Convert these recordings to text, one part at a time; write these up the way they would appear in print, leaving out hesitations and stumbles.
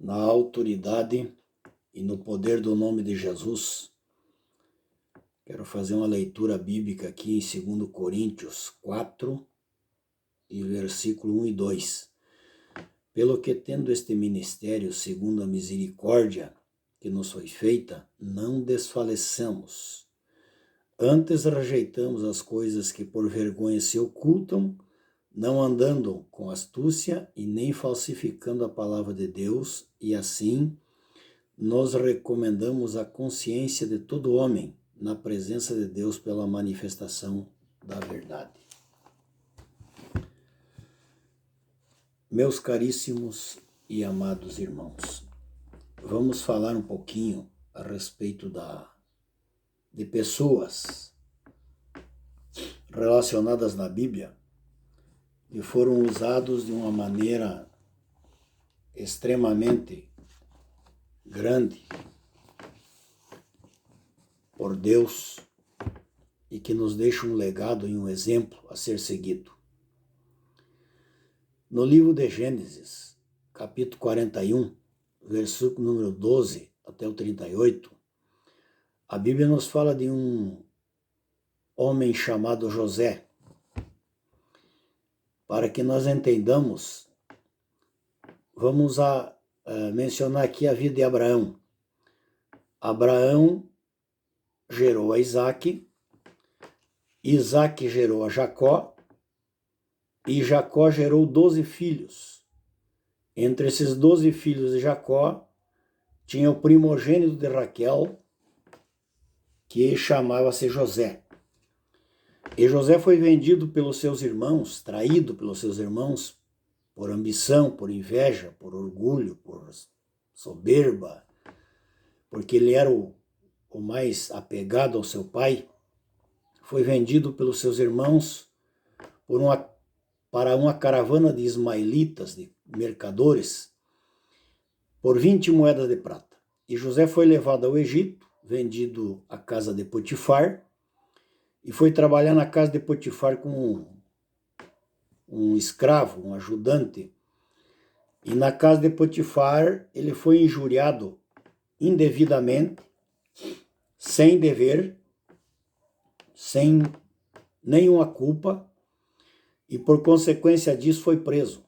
na autoridade e no poder do nome de Jesus. Quero fazer uma leitura bíblica aqui em 2 Coríntios 4, e versículo 1 e 2. Pelo que tendo este ministério segundo a misericórdia que nos foi feita, não desfalecemos. Antes rejeitamos as coisas que por vergonha se ocultam, não andando com astúcia e nem falsificando a palavra de Deus, e assim nos recomendamos à consciência de todo homem na presença de Deus pela manifestação da verdade. Meus caríssimos e amados irmãos, vamos falar um pouquinho a respeito de pessoas relacionadas na Bíblia que foram usados de uma maneira extremamente grande por Deus e que nos deixa um legado e um exemplo a ser seguido. No livro de Gênesis, capítulo 41, versículo número 12 até o 38, a Bíblia nos fala de um homem chamado José. Para que nós entendamos, vamos mencionar aqui a vida de Abraão. Abraão gerou a Isaac, Isaac gerou a Jacó, e Jacó gerou 12 filhos. Entre esses 12 filhos de Jacó, tinha o primogênito de Raquel, que chamava-se José. E José foi vendido pelos seus irmãos, traído pelos seus irmãos, por ambição, por inveja, por orgulho, por soberba, porque ele era o mais apegado ao seu pai. Foi vendido pelos seus irmãos para uma caravana de ismaelitas, de mercadores, por 20 moedas de prata. E José foi levado ao Egito, vendido à casa de Potifar, e foi trabalhar na casa de Potifar como um escravo, um ajudante. E na casa de Potifar ele foi injuriado indevidamente, sem dever, sem nenhuma culpa, e por consequência disso foi preso.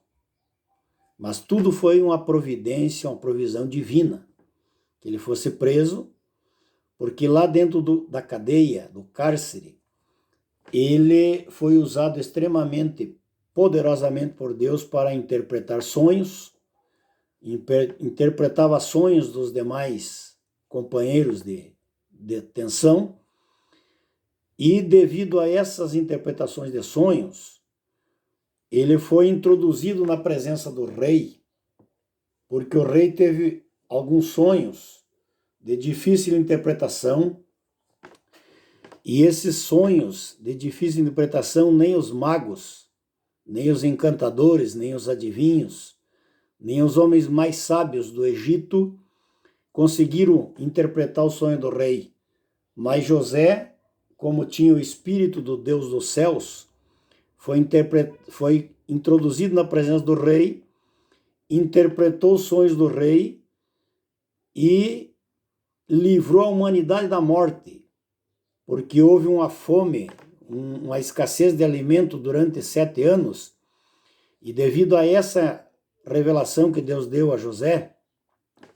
Mas tudo foi uma providência, uma provisão divina, que ele fosse preso, porque lá dentro da cadeia, do cárcere, ele foi usado extremamente poderosamente por Deus para interpretar sonhos, interpretava sonhos dos demais companheiros de detenção, e devido a essas interpretações de sonhos, ele foi introduzido na presença do rei, porque o rei teve alguns sonhos de difícil interpretação, e esses sonhos de difícil interpretação nem os magos, nem os encantadores, nem os adivinhos, nem os homens mais sábios do Egito conseguiram interpretar o sonho do rei. Mas José, como tinha o espírito do Deus dos céus, foi introduzido na presença do rei, interpretou os sonhos do rei e livrou a humanidade da morte, porque houve uma fome, uma escassez de alimento durante 7 anos, e devido a essa revelação que Deus deu a José,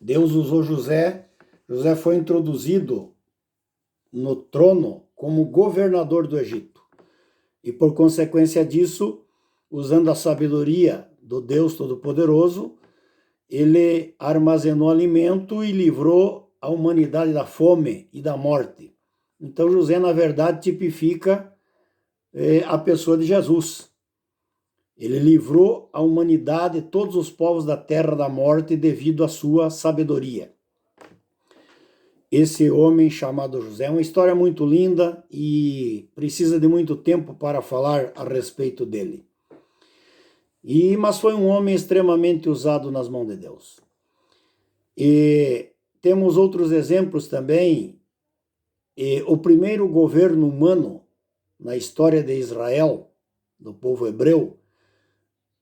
Deus usou José foi introduzido no trono como governador do Egito. E por consequência disso, usando a sabedoria do Deus Todo-Poderoso, ele armazenou alimento e livrou a humanidade da fome e da morte. Então José, na verdade, tipifica a pessoa de Jesus. Ele livrou a humanidade, todos os povos da terra da morte, devido à sua sabedoria. Esse homem chamado José é uma história muito linda e precisa de muito tempo para falar a respeito dele. Mas foi um homem extremamente usado nas mãos de Deus. E temos outros exemplos também. O primeiro governo humano na história de Israel, do povo hebreu,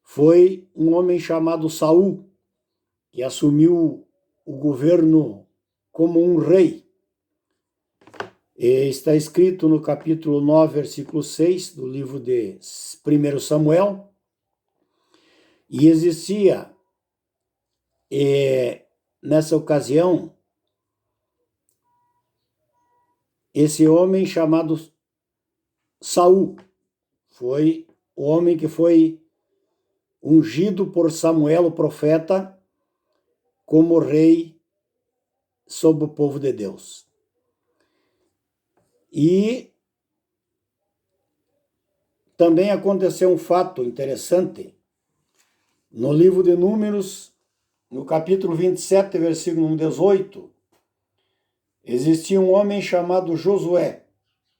foi um homem chamado Saul. que assumiu o governo como um rei. Está escrito no capítulo 9, versículo 6 do livro de 1 Samuel, e existia, nessa ocasião, esse homem chamado Saul. Foi o homem que foi ungido por Samuel, o profeta, como rei sobre o povo de Deus. E também aconteceu um fato interessante no livro de Números, no capítulo 27, versículo 18. Existia um homem chamado Josué,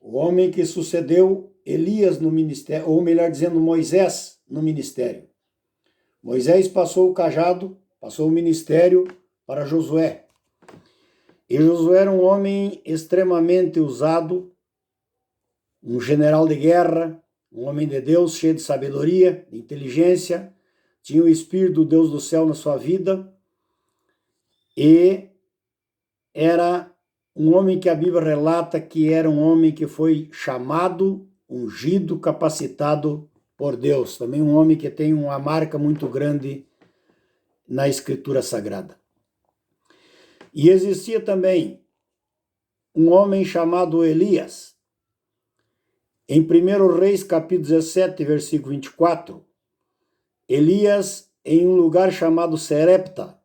o homem que sucedeu Elias no ministério, ou melhor dizendo, Moisés no ministério. Moisés passou o cajado, passou o ministério para Josué. E Josué era um homem extremamente usado, um general de guerra, um homem de Deus, cheio de sabedoria, de inteligência, tinha o Espírito do Deus do céu na sua vida, e era um homem que a Bíblia relata que era um homem que foi chamado, ungido, capacitado por Deus. Também um homem que tem uma marca muito grande na Escritura Sagrada. E existia também um homem chamado Elias. Em 1 Reis, capítulo 17, versículo 24, Elias, em um lugar chamado Serepta,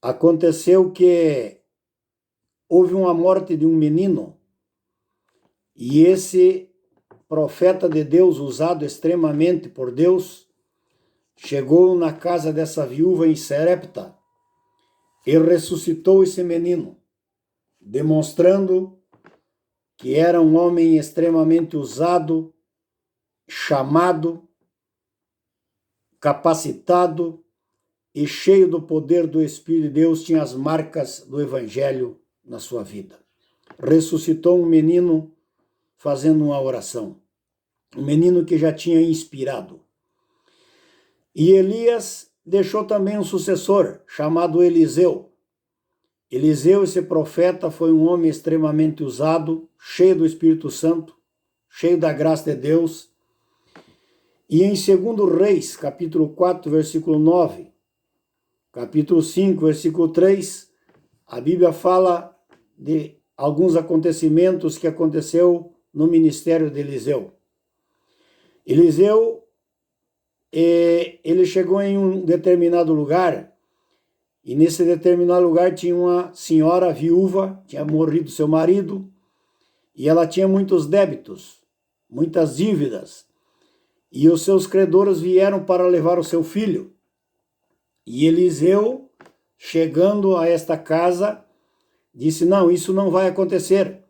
aconteceu que houve uma morte de um menino, e esse profeta de Deus, usado extremamente por Deus, chegou na casa dessa viúva em Serepta e ressuscitou esse menino, demonstrando que era um homem extremamente usado, chamado, capacitado e cheio do poder do Espírito de Deus, tinha as marcas do Evangelho na sua vida. Ressuscitou um menino fazendo uma oração, um menino que já tinha inspirado. E Elias deixou também um sucessor chamado Eliseu. Eliseu, esse profeta, foi um homem extremamente usado, cheio do Espírito Santo, cheio da graça de Deus. E em 2 Reis, capítulo 4, versículo 9, capítulo 5, versículo 3, a Bíblia fala de alguns acontecimentos que aconteceu no ministério de Eliseu. Eliseu, ele chegou em um determinado lugar, e nesse determinado lugar tinha uma senhora viúva, tinha morrido seu marido, e ela tinha muitos débitos, muitas dívidas, e os seus credores vieram para levar o seu filho. E Eliseu, chegando a esta casa, disse: não, isso não vai acontecer.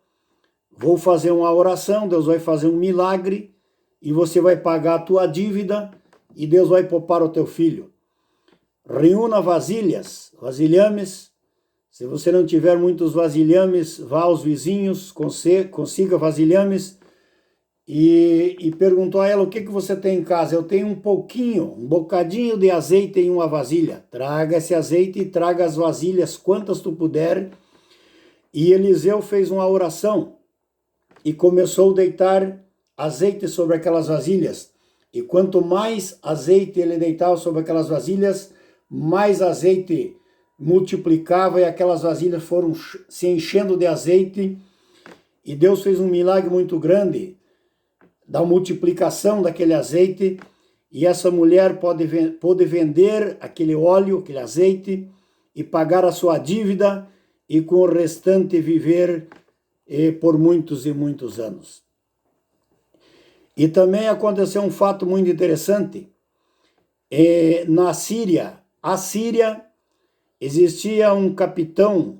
Vou fazer uma oração, Deus vai fazer um milagre, e você vai pagar a tua dívida, e Deus vai poupar o teu filho. Reúna vasilhas, vasilhames. Se você não tiver muitos vasilhames, vá aos vizinhos, consiga vasilhames. E perguntou a ela: o que você tem em casa? Eu tenho um bocadinho de azeite em uma vasilha. Traga esse azeite e traga as vasilhas, quantas tu puder. E Eliseu fez uma oração e começou a deitar azeite sobre aquelas vasilhas. E quanto mais azeite ele deitava sobre aquelas vasilhas, mais azeite multiplicava, e aquelas vasilhas foram se enchendo de azeite. E Deus fez um milagre muito grande da multiplicação daquele azeite, e essa mulher pôde vender aquele óleo, aquele azeite, e pagar a sua dívida, e com o restante viver por muitos e muitos anos. E também aconteceu um fato muito interessante. Na Síria, a Síria, existia um capitão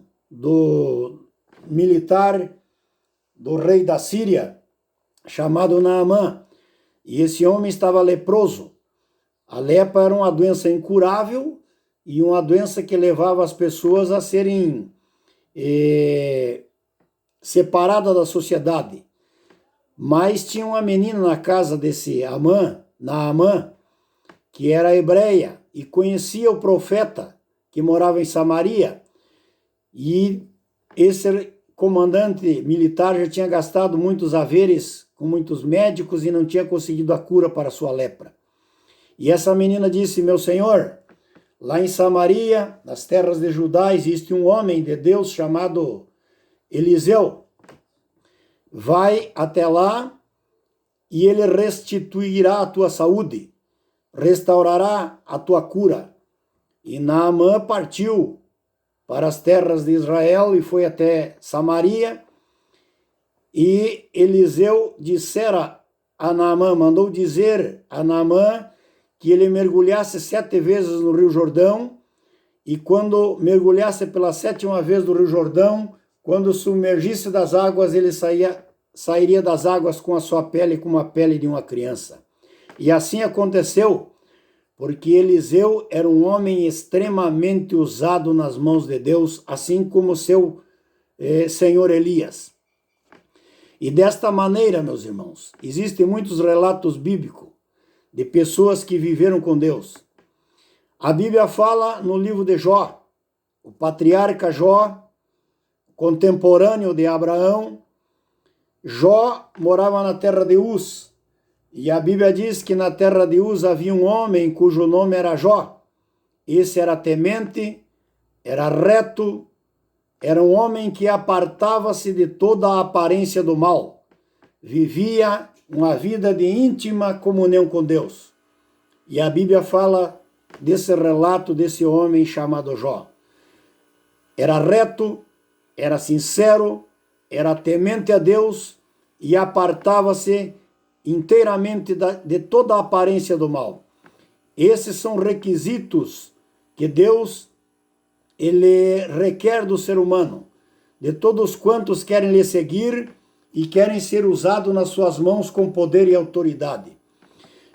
militar do rei da Síria, chamado Naamã, e esse homem estava leproso. A lepra era uma doença incurável e uma doença que levava as pessoas a serem separadas da sociedade. Mas tinha uma menina na casa desse Naamã, que era hebreia e conhecia o profeta que morava em Samaria, e esse comandante militar já tinha gastado muitos haveres com muitos médicos e não tinha conseguido a cura para sua lepra. E essa menina disse: meu senhor, lá em Samaria, nas terras de Judá, existe um homem de Deus chamado Eliseu. Vai até lá e ele restituirá a tua saúde, restaurará a tua cura. E Naamã partiu para as terras de Israel e foi até Samaria. E Eliseu dissera a Naamã, mandou dizer a Naamã que ele mergulhasse 7 vezes no Rio Jordão, e quando mergulhasse pela 7ª vez do Rio Jordão, quando submergisse das águas, ele sairia das águas com a sua pele como a pele de uma criança. E assim aconteceu, porque Eliseu era um homem extremamente usado nas mãos de Deus, assim como seu senhor Elias. E desta maneira, meus irmãos, existem muitos relatos bíblicos de pessoas que viveram com Deus. A Bíblia fala no livro de Jó, o patriarca Jó, contemporâneo de Abraão. Jó morava na terra de Uz, e a Bíblia diz que na terra de Uz havia um homem cujo nome era Jó. Esse era temente, era reto, era um homem que apartava-se de toda a aparência do mal. Vivia uma vida de íntima comunhão com Deus. E a Bíblia fala desse relato desse homem chamado Jó. Era reto, era sincero, era temente a Deus e apartava-se inteiramente de toda a aparência do mal. Esses são requisitos que Deus ele requer do ser humano, de todos quantos querem lhe seguir e querem ser usados nas suas mãos com poder e autoridade.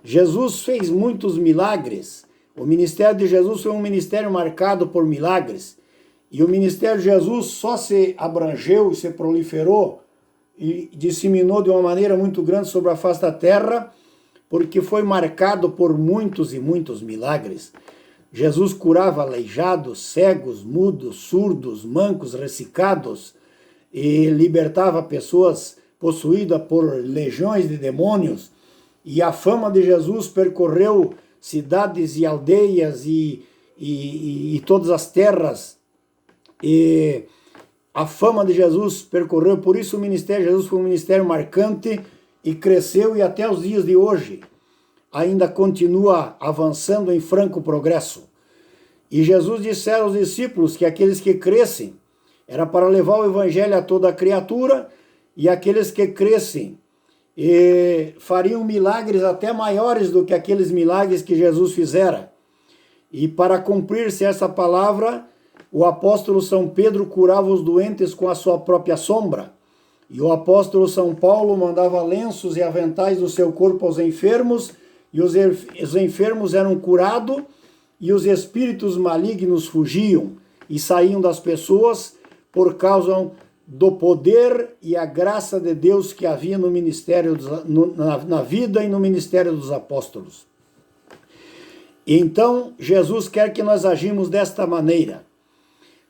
Jesus fez muitos milagres. O ministério de Jesus foi um ministério marcado por milagres. E o ministério de Jesus só se abrangeu e se proliferou e disseminou de uma maneira muito grande sobre a face da terra, porque foi marcado por muitos e muitos milagres. Jesus curava aleijados, cegos, mudos, surdos, mancos, ressecados, e libertava pessoas possuídas por legiões de demônios. E a fama de Jesus percorreu cidades e aldeias e todas as terras. E a fama de Jesus percorreu, por isso o ministério de Jesus foi um ministério marcante e cresceu, e até os dias de hoje ainda continua avançando em franco progresso. E Jesus dissera aos discípulos que aqueles que crescem era para levar o evangelho a toda a criatura, e aqueles que crescem fariam milagres até maiores do que aqueles milagres que Jesus fizera. E para cumprir-se essa palavra, o apóstolo São Pedro curava os doentes com a sua própria sombra, e o apóstolo São Paulo mandava lenços e aventais do seu corpo aos enfermos, e os enfermos eram curados, e os espíritos malignos fugiam e saíam das pessoas por causa do poder e a graça de Deus que havia no ministério, na vida e no ministério dos apóstolos. Então, Jesus quer que nós agimos desta maneira.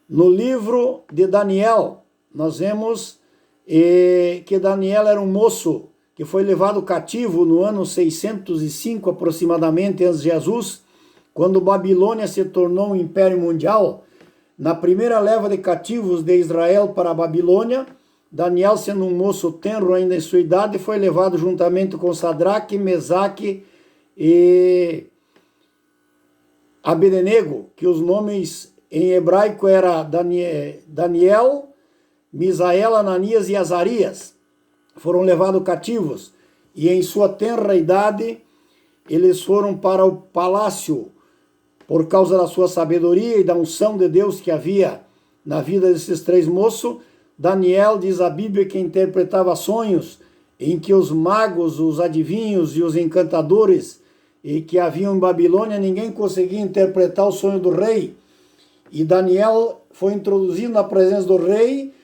No livro de Daniel, nós vemos que Daniel era um moço que foi levado cativo no ano 605 aproximadamente antes de Jesus, quando Babilônia se tornou um império mundial. Na primeira leva de cativos de Israel para a Babilônia, Daniel, sendo um moço tenro ainda em sua idade, foi levado juntamente com Sadraque, Mesaque e Abednego, que os nomes em hebraico era Daniel, Misael, Ananias e Azarias. Foram levados cativos, e em sua tenra idade eles foram para o palácio por causa da sua sabedoria e da unção de Deus que havia na vida desses 3 moços. Daniel, diz a Bíblia, que interpretava sonhos em que os magos, os adivinhos e os encantadores e que haviam em Babilônia, ninguém conseguia interpretar o sonho do rei. E Daniel foi introduzido na presença do rei,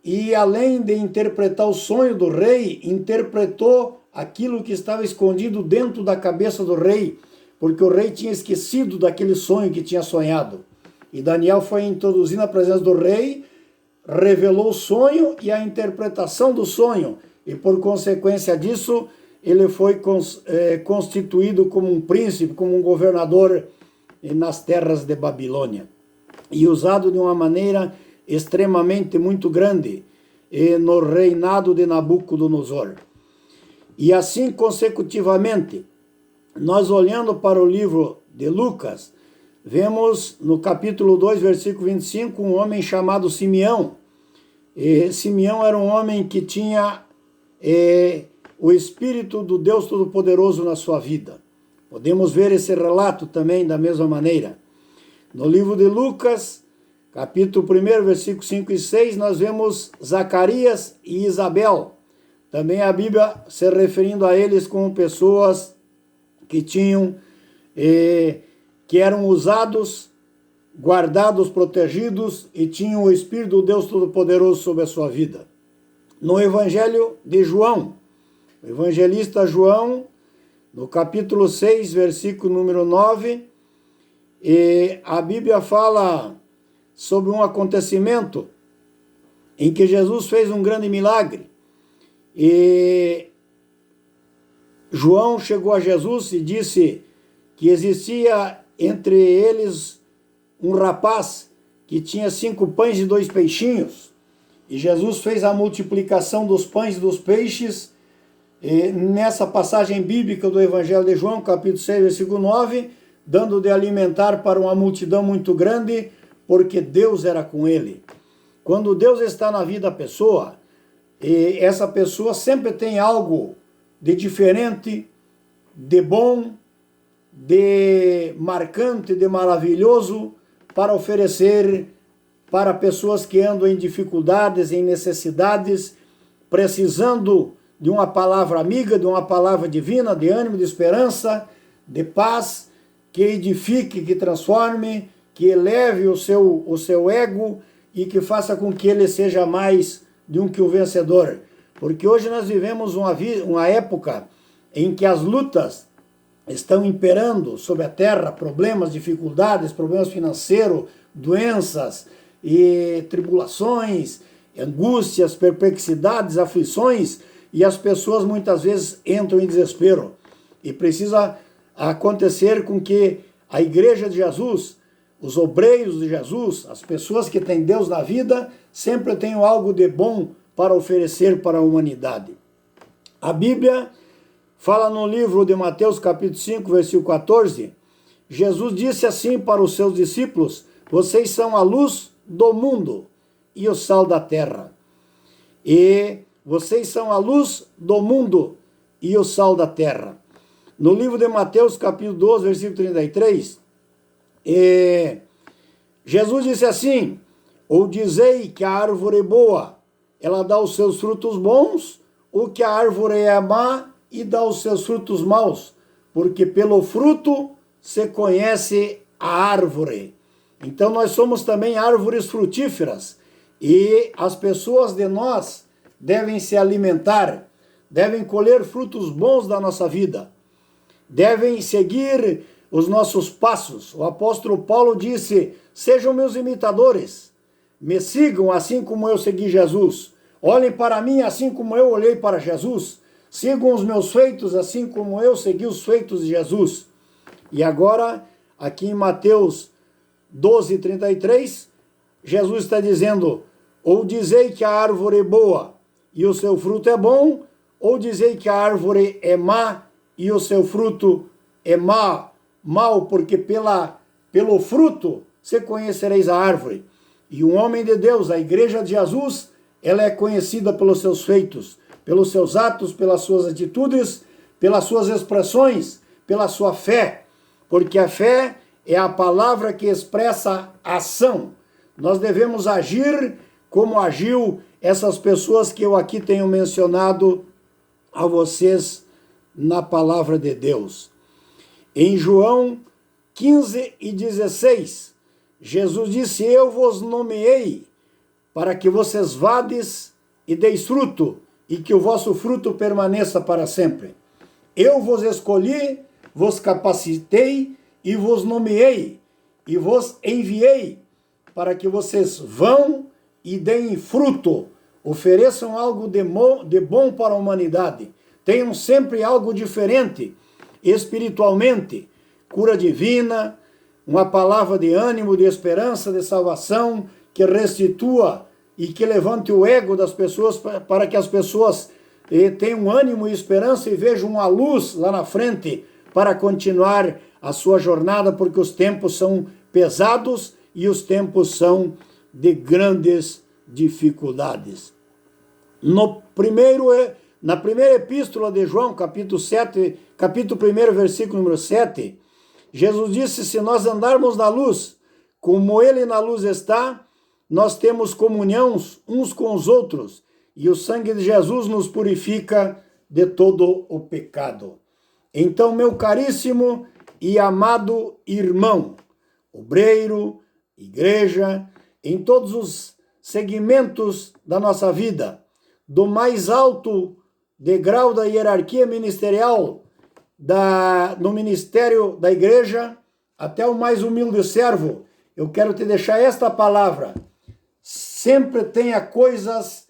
e além de interpretar o sonho do rei, interpretou aquilo que estava escondido dentro da cabeça do rei, porque o rei tinha esquecido daquele sonho que tinha sonhado. E Daniel foi introduzido na presença do rei, revelou o sonho e a interpretação do sonho. E por consequência disso, ele foi constituído como um príncipe, como um governador nas terras de Babilônia. E usado de uma maneira extremamente muito grande no reinado de Nabucodonosor. E assim consecutivamente, nós olhando para o livro de Lucas, vemos no capítulo 2, versículo 25, um homem chamado Simeão. Simeão era um homem que tinha o Espírito do Deus Todo-Poderoso na sua vida. Podemos ver esse relato também da mesma maneira. No livro de Lucas, capítulo 1, versículos 5 e 6, nós vemos Zacarias e Isabel. Também a Bíblia se referindo a eles como pessoas que tinham, que eram usados, guardados, protegidos e tinham o Espírito do Deus Todo-Poderoso sobre a sua vida. No Evangelho de João, o evangelista João, no capítulo 6, versículo número 9, a Bíblia fala sobre um acontecimento em que Jesus fez um grande milagre. E João chegou a Jesus e disse que existia entre eles um rapaz que tinha 5 pães e 2 peixinhos. E Jesus fez a multiplicação dos pães e dos peixes. E nessa passagem bíblica do Evangelho de João, capítulo 6, versículo 9, dando de alimentar para uma multidão muito grande, porque Deus era com ele. Quando Deus está na vida da pessoa, essa pessoa sempre tem algo de diferente, de bom, de marcante, de maravilhoso para oferecer para pessoas que andam em dificuldades, em necessidades, precisando de uma palavra amiga, de uma palavra divina, de ânimo, de esperança, de paz, que edifique, que transforme, que eleve o seu ego e que faça com que ele seja mais de um que o vencedor. Porque hoje nós vivemos uma época em que as lutas estão imperando sobre a terra, problemas, dificuldades, problemas financeiros, doenças e tribulações, angústias, perplexidades, aflições, e as pessoas muitas vezes entram em desespero. E precisa acontecer com que a igreja de Jesus, os obreiros de Jesus, as pessoas que têm Deus na vida, sempre tenham algo de bom para oferecer para a humanidade. A Bíblia fala no livro de Mateus, capítulo 5, versículo 14, Jesus disse assim para os seus discípulos: vocês são a luz do mundo e o sal da terra. E vocês são a luz do mundo e o sal da terra. No livro de Mateus, capítulo 12, versículo 33, Jesus disse assim: ou dizei que a árvore boa, ela dá os seus frutos bons, ou que a árvore é má e dá os seus frutos maus, porque pelo fruto se conhece a árvore. Então nós somos também árvores frutíferas, e as pessoas de nós devem se alimentar, devem colher frutos bons da nossa vida, devem seguir os nossos passos. O apóstolo Paulo disse: sejam meus imitadores, me sigam assim como eu segui Jesus, olhem para mim assim como eu olhei para Jesus, sigam os meus feitos assim como eu segui os feitos de Jesus. E agora, aqui em Mateus 12, 33, Jesus está dizendo: ou dizei que a árvore é boa e o seu fruto é bom, ou dizei que a árvore é má e o seu fruto é mau, porque pelo fruto você conhecereis a árvore. E um homem de Deus, a igreja de Jesus, ela é conhecida pelos seus feitos, pelos seus atos, pelas suas atitudes, pelas suas expressões, pela sua fé, porque a fé é a palavra que expressa ação. Nós devemos agir como agiu essas pessoas que eu aqui tenho mencionado a vocês na palavra de Deus. Em João 15 e 16, Jesus disse: eu vos nomeei para que vocês vades e deis fruto, e que o vosso fruto permaneça para sempre. Eu vos escolhi, vos capacitei e vos nomeei, e vos enviei para que vocês vão e deem fruto, ofereçam algo de bom para a humanidade, tenham sempre algo diferente espiritualmente, cura divina, uma palavra de ânimo, de esperança, de salvação, que restitua e que levante o ego das pessoas para que as pessoas tenham ânimo e esperança e vejam uma luz lá na frente para continuar a sua jornada, porque os tempos são pesados e os tempos são de grandes dificuldades. Na primeira epístola de João, capítulo 1, versículo número 7, Jesus disse: se nós andarmos na luz, como ele na luz está, nós temos comunhão uns com os outros, e o sangue de Jesus nos purifica de todo o pecado. Então, meu caríssimo e amado irmão, obreiro, igreja, em todos os segmentos da nossa vida, do mais alto degrau da hierarquia ministerial no ministério da igreja, até o mais humilde servo, eu quero te deixar esta palavra: sempre tenha coisas,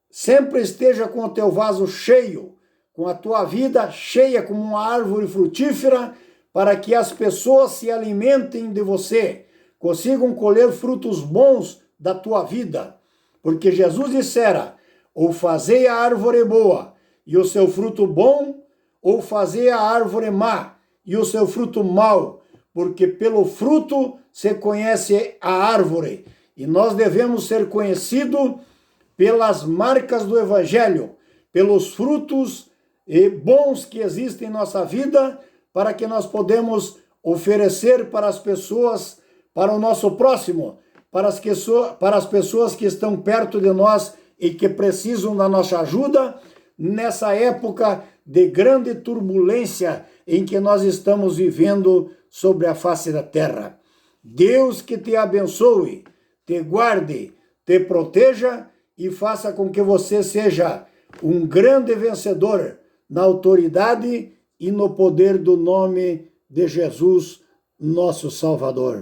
sempre esteja com o teu vaso cheio, com a tua vida cheia como uma árvore frutífera, para que as pessoas se alimentem de você, consigam colher frutos bons da tua vida. Porque Jesus dissera: ou fazei a árvore boa e o seu fruto bom, ou fazei a árvore má e o seu fruto mau, porque pelo fruto se conhece a árvore. E nós devemos ser conhecidos pelas marcas do Evangelho, pelos frutos bons que existem em nossa vida, para que nós podemos oferecer para as pessoas, para o nosso próximo, para as pessoas que estão perto de nós e que precisam da nossa ajuda, nessa época de grande turbulência em que nós estamos vivendo sobre a face da terra. Deus que te abençoe, te guarde, te proteja e faça com que você seja um grande vencedor na autoridade e no poder do nome de Jesus, nosso Salvador.